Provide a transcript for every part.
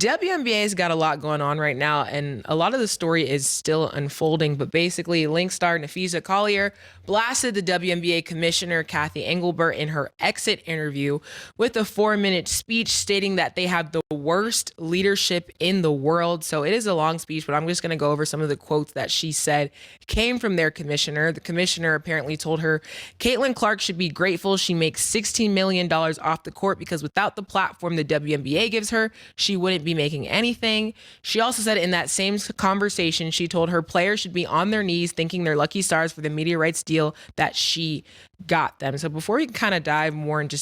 WNBA's got a lot going on right now, and a lot of the story is still unfolding. But basically, Link star Napheesa Collier blasted the WNBA Commissioner Cathy Engelbert in her exit interview with a 4-minute speech stating that they have the worst leadership in the world. So it is a long speech, but I'm just going to go over some of the quotes that she said came from their commissioner. The commissioner apparently told her Caitlin Clark should be grateful she makes $16 million off the court because without the platform the WNBA gives her, she wouldn't be making anything. She also said in that same conversation, she told her players should be on their knees thanking their lucky stars for the media rights deal that she got them. So before we kind of dive more into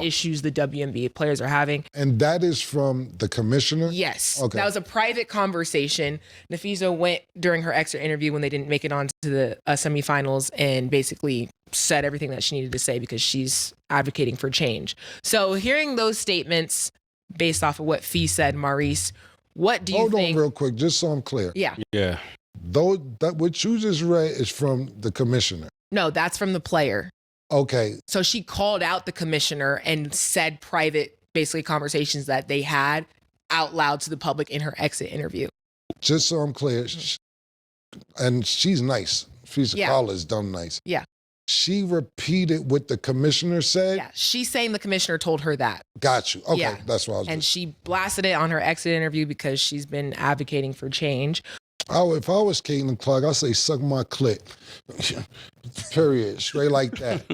issues the WNBA players are having. And that is from the commissioner? Yes. Okay. That was a private conversation. Napheesa went during her exit interview when they didn't make it on to the semifinals and basically said everything that she needed to say because she's advocating for change. So hearing those statements based off of what Fee said, Maurice, what do you think? Hold on real quick, just so I'm clear. Yeah. Yeah. Though that what you just read is from the commissioner. No, that's from the player. Okay. So she called out the commissioner and said private, basically conversations that they had out loud to the public in her exit interview. Just so I'm clear, and she's nice. Napheesa Collier's dumb nice. Yeah. She repeated what the commissioner said? Yeah, she's saying the commissioner told her that. Got you. Okay, yeah. That's what I was And she blasted it on her exit interview because she's been advocating for change. If I was Caitlin Clark, I'd say suck my clit. Period. Straight like that.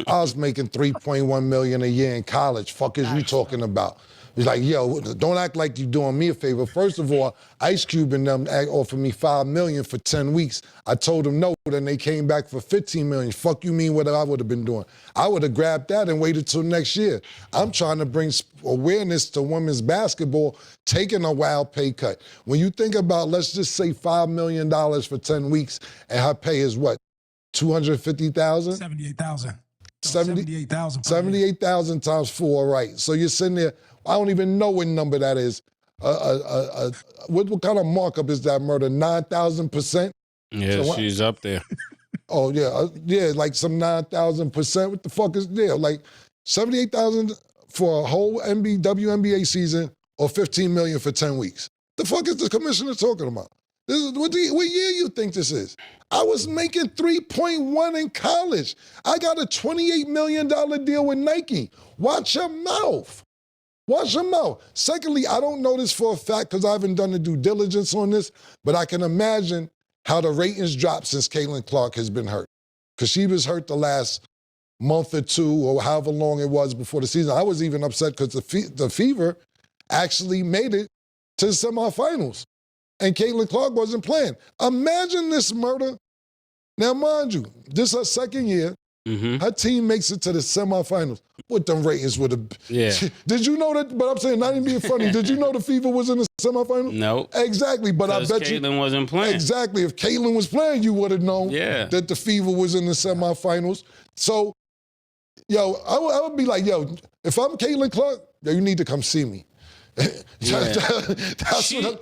I was making $3.1 million a year in college. Fuck is you talking about? He's like, yo, don't act like you're doing me a favor. First of all, Ice Cube and them offered me $5 million for 10 weeks. I told them no, then they came back for $15 million. Fuck you mean what I would have been doing? I would have grabbed that and waited till next year. I'm trying to bring awareness to women's basketball, taking a wild pay cut. When you think about, let's just say $5 million for 10 weeks, and her pay is what, $250,000? $78,000. $78,000 times 4, right? So you're sitting there, I don't even know what number that is. What kind of markup is that, murder? 9,000%? Yeah, so she's up there. Oh, yeah, like some 9,000%. What the fuck is there? Like 78,000 for a whole WNBA season or 15 million for 10 weeks. The fuck is the commissioner talking about? This is, what year you think this is? I was making 3.1 in college. I got a $28 million deal with Nike. Watch your mouth. Watch your mouth. Secondly, I don't know this for a fact because I haven't done the due diligence on this, but I can imagine how the ratings dropped since Caitlin Clark has been hurt. Because she was hurt the last month or two or however long it was before the season. I was even upset because the Fever actually made it to the semifinals and Caitlin Clark wasn't playing. Imagine this murder. Now, mind you, this is her second year. Her team makes it to the semifinals. What them ratings would have been. Yeah. Did you know that? But I'm saying, not even being funny, did you know the Fever was in the semifinals? No. Exactly, but I bet Caitlin wasn't playing. Exactly. If Caitlin was playing, you would have known that the Fever was in the semifinals. So, yo, I would be like, yo, if I'm Caitlin Clark, yo, you need to come see me. Yeah.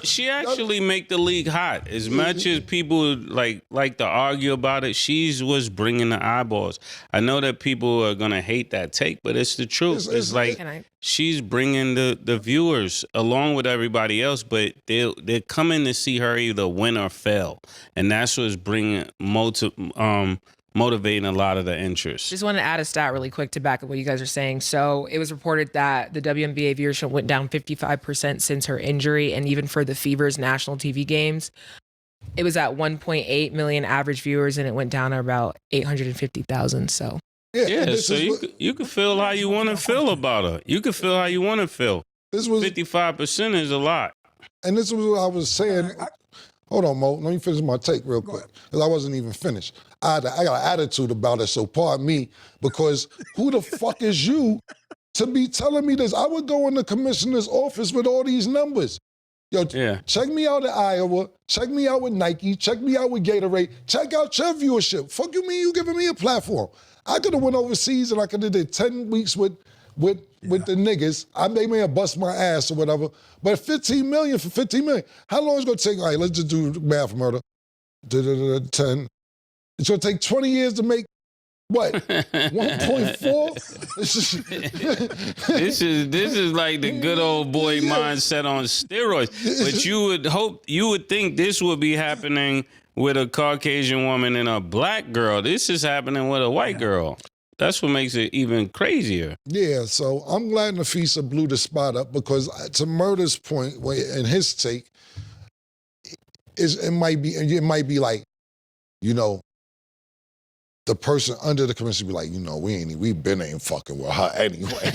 she actually make the league hot. As much as people like to argue about it, she was bringing the eyeballs. I know that people are gonna hate that take, but it's the truth. It's like she's bringing the viewers along with everybody else, but they're coming to see her either win or fail, and that's what's bringing motivating a lot of the interest. Just want to add a stat really quick to back up what you guys are saying. So it was reported that the WNBA viewership went down 55% since her injury, and even for the Fever's national TV games, it was at 1.8 million average viewers, and it went down to about 850,000. So so you can feel how you want to feel about her. You can feel how you want to feel. 55% is a lot. And this was what I was saying. Hold on, Mo. Let me finish my take real quick, because I wasn't even finished. I got an attitude about it, so pardon me, because who the fuck is you to be telling me this? I would go in the commissioner's office with all these numbers. Yo, check me out at Iowa, check me out with Nike, check me out with Gatorade, check out your viewership. Fuck you mean you giving me a platform? I could have went overseas and I could have did 10 weeks with the niggas. They may have bust my ass or whatever, but 15 million for 15 million. How long is it gonna take? All right, let's just do math, murder. 10. It's gonna take 20 years to make What? 1.4? This is like the good old boy mindset on steroids. But you would think this would be happening with a Caucasian woman and a black girl. This is happening with a white girl. That's what makes it even crazier. Yeah, so I'm glad Napheesa blew the spot up because to Murder's point, in his take, it might be like, you know, the person under the commission be like, you know, we been ain't fucking with her anyway.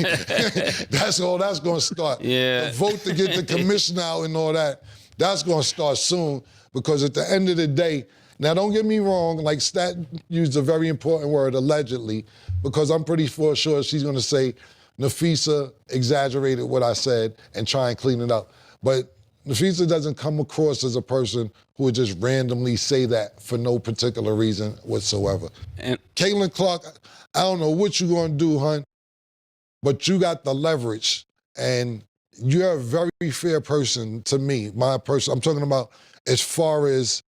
That's all that's gonna start. Yeah. The vote to get the commission out and all that, that's gonna start soon because at the end of the day, now don't get me wrong, like Stat used a very important word, allegedly, because I'm pretty sure she's gonna say Napheesa exaggerated what I said and try and clean it up. But Napheesa doesn't come across as a person who would just randomly say that for no particular reason whatsoever. And Caitlin Clark, I don't know what you're gonna do, hun, but you got the leverage and you're a very fair person to me, my person. I'm talking about as far as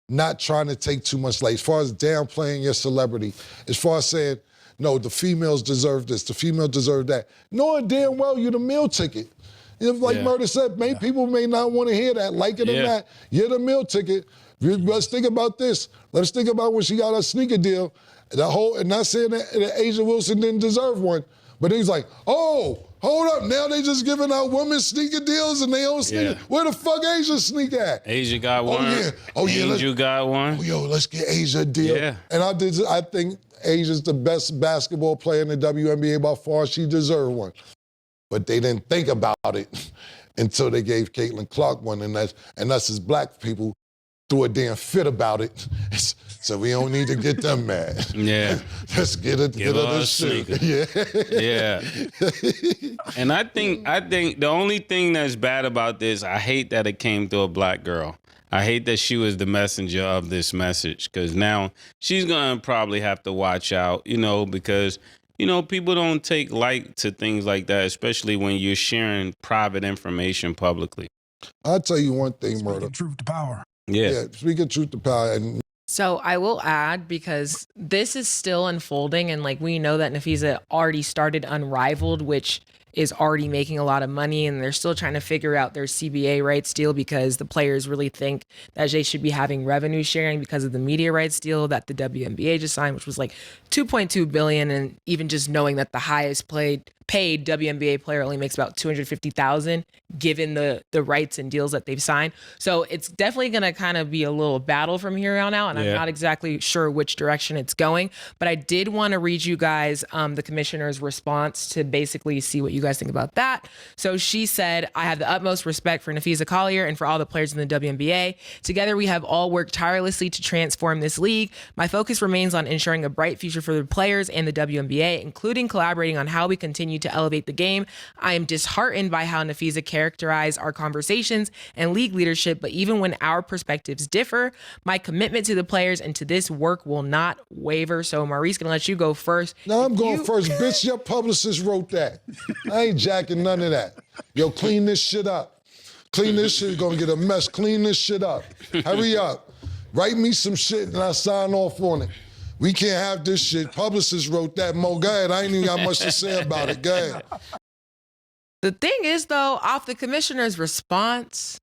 not trying to take too much light, as far as downplaying your celebrity, as far as saying, no, the females deserve this, the females deserve that. Knowing damn well you're the meal ticket. Like Murder said, people may not want to hear that, like it or not. You're the meal ticket. Let's think about this. Let's think about when she got her sneaker deal. And not saying that Asia Wilson didn't deserve one, but he's like, oh, hold up. Now they just giving out women's sneaker deals and they own sneaker. Where the fuck Asia sneak at? Asia got one. Oh yeah. Angel got one. Oh, yo, let's get Asia a deal. Yeah. And I think Asia's the best basketball player in the WNBA by far. She deserved one. But they didn't think about it until they gave Caitlin Clark one, and us as black people threw a damn fit about it. So we don't need to get them mad. Yeah. Let's get her the shit. Yeah. And I think the only thing that's bad about this, I hate that it came through a black girl. I hate that she was the messenger of this message because now she's going to probably have to watch out, because people don't take light to things like that, especially when you're sharing private information publicly. I'll tell you one thing, Murder. Speaking truth to power. Yeah, speaking truth to power. And so I will add, because this is still unfolding, and we know that Napheesa already started Unrivaled, which is already making a lot of money, and they're still trying to figure out their CBA rights deal because the players really think that they should be having revenue sharing because of the media rights deal that the WNBA just signed, which was like $2.2 billion, and even just knowing that the highest paid WNBA player only makes about $250,000 given the rights and deals that they've signed. So it's definitely going to kind of be a little battle from here on out, and I'm not exactly sure which direction it's going. But I did want to read you guys the commissioner's response to basically see what you guys think about that. So she said, I have the utmost respect for Napheesa Collier and for all the players in the WNBA. Together, we have all worked tirelessly to transform this league. My focus remains on ensuring a bright future for the players and the WNBA, including collaborating on how we continue to elevate the game. I am disheartened by how Napheesa characterized our conversations and league leadership, but even when our perspectives differ, my commitment to the players and to this work will not waver. So Maurice, gonna let you go first. No, I'm going first. Bitch, your publicist wrote that. I ain't jacking none of that. Yo, clean this shit up. Clean this shit, gonna get a mess. Clean this shit up. Hurry up. Write me some shit and I sign off on it. We can't have this shit. Publicist wrote that. Mo, go ahead. I ain't even got much to say about it. Go ahead. The thing is, though, off the commissioner's response,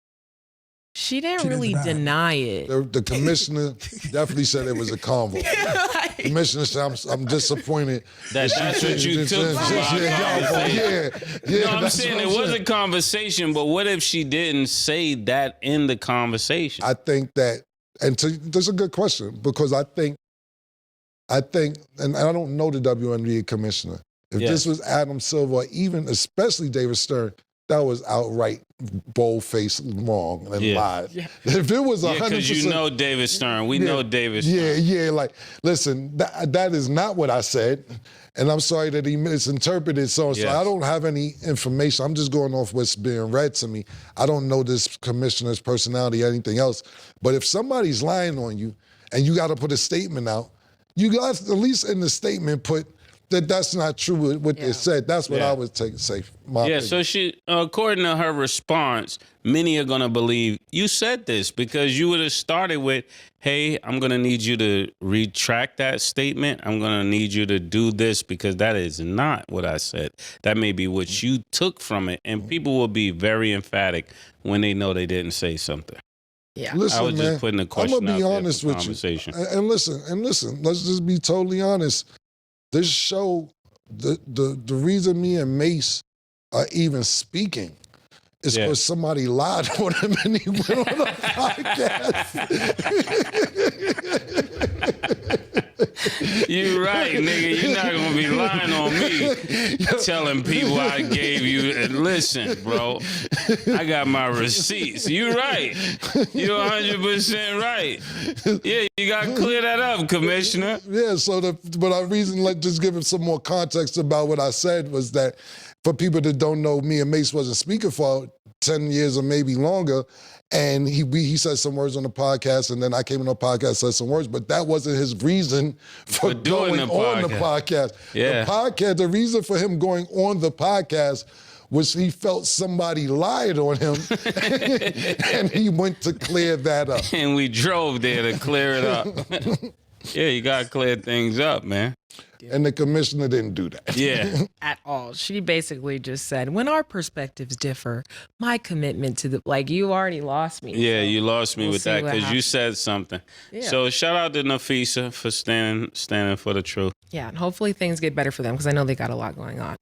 she didn't really deny it. The commissioner definitely said it was a convo. The commissioner said, I'm disappointed. That's what you took from our conversation. No, I'm saying it was a conversation, but what if she didn't say that in the conversation? I think that, that's a good question, because I think, and I don't know the WNBA commissioner. If this was Adam Silver, or even especially David Stern, that was outright bold-faced wrong and lied. Yeah. If it was 100%, because David Stern, we know David Stern. Yeah. Listen, that is not what I said, and I'm sorry that he misinterpreted so. I don't have any information. I'm just going off what's being read to me. I don't know this commissioner's personality or anything else. But if somebody's lying on you, and you got to put a statement out, you got to at least in the statement put that's not true with what they said. That's what I would say. So she, according to her response, many are going to believe you said this because you would have started with, hey, I'm going to need you to retract that statement. I'm going to need you to do this because that is not what I said. That may be what you took from it. And people will be very emphatic when they know they didn't say something. Yeah, listen, I was just putting a question I'm gonna be honest with conversation. you. And listen. Let's just be totally honest. This show, the reason me and Mase are even speaking is because somebody lied on him and he went on a podcast. You right, nigga. You're not gonna be lying on me, telling people I gave you. And listen, bro, I got my receipts. You right. You're 100% right. Yeah, you gotta clear that up, Commissioner. Yeah. So let's just give him some more context about what I said was that for people that don't know, me and Mase wasn't speaking for 10 years or maybe longer. And he said some words on the podcast, and then I came on the podcast, said some words, but that wasn't his reason for going on the podcast. Yeah. The reason for him going on the podcast was he felt somebody lied on him, and he went to clear that up. And we drove there to clear it up. Yeah, you gotta clear things up, man. And the commissioner didn't do that. Yeah. At all. She basically just said, when our perspectives differ, my commitment to you already lost me. Yeah, so you lost me with that because you said something. Yeah. So shout out to Napheesa for standing for the truth. Yeah, and hopefully things get better for them because I know they got a lot going on.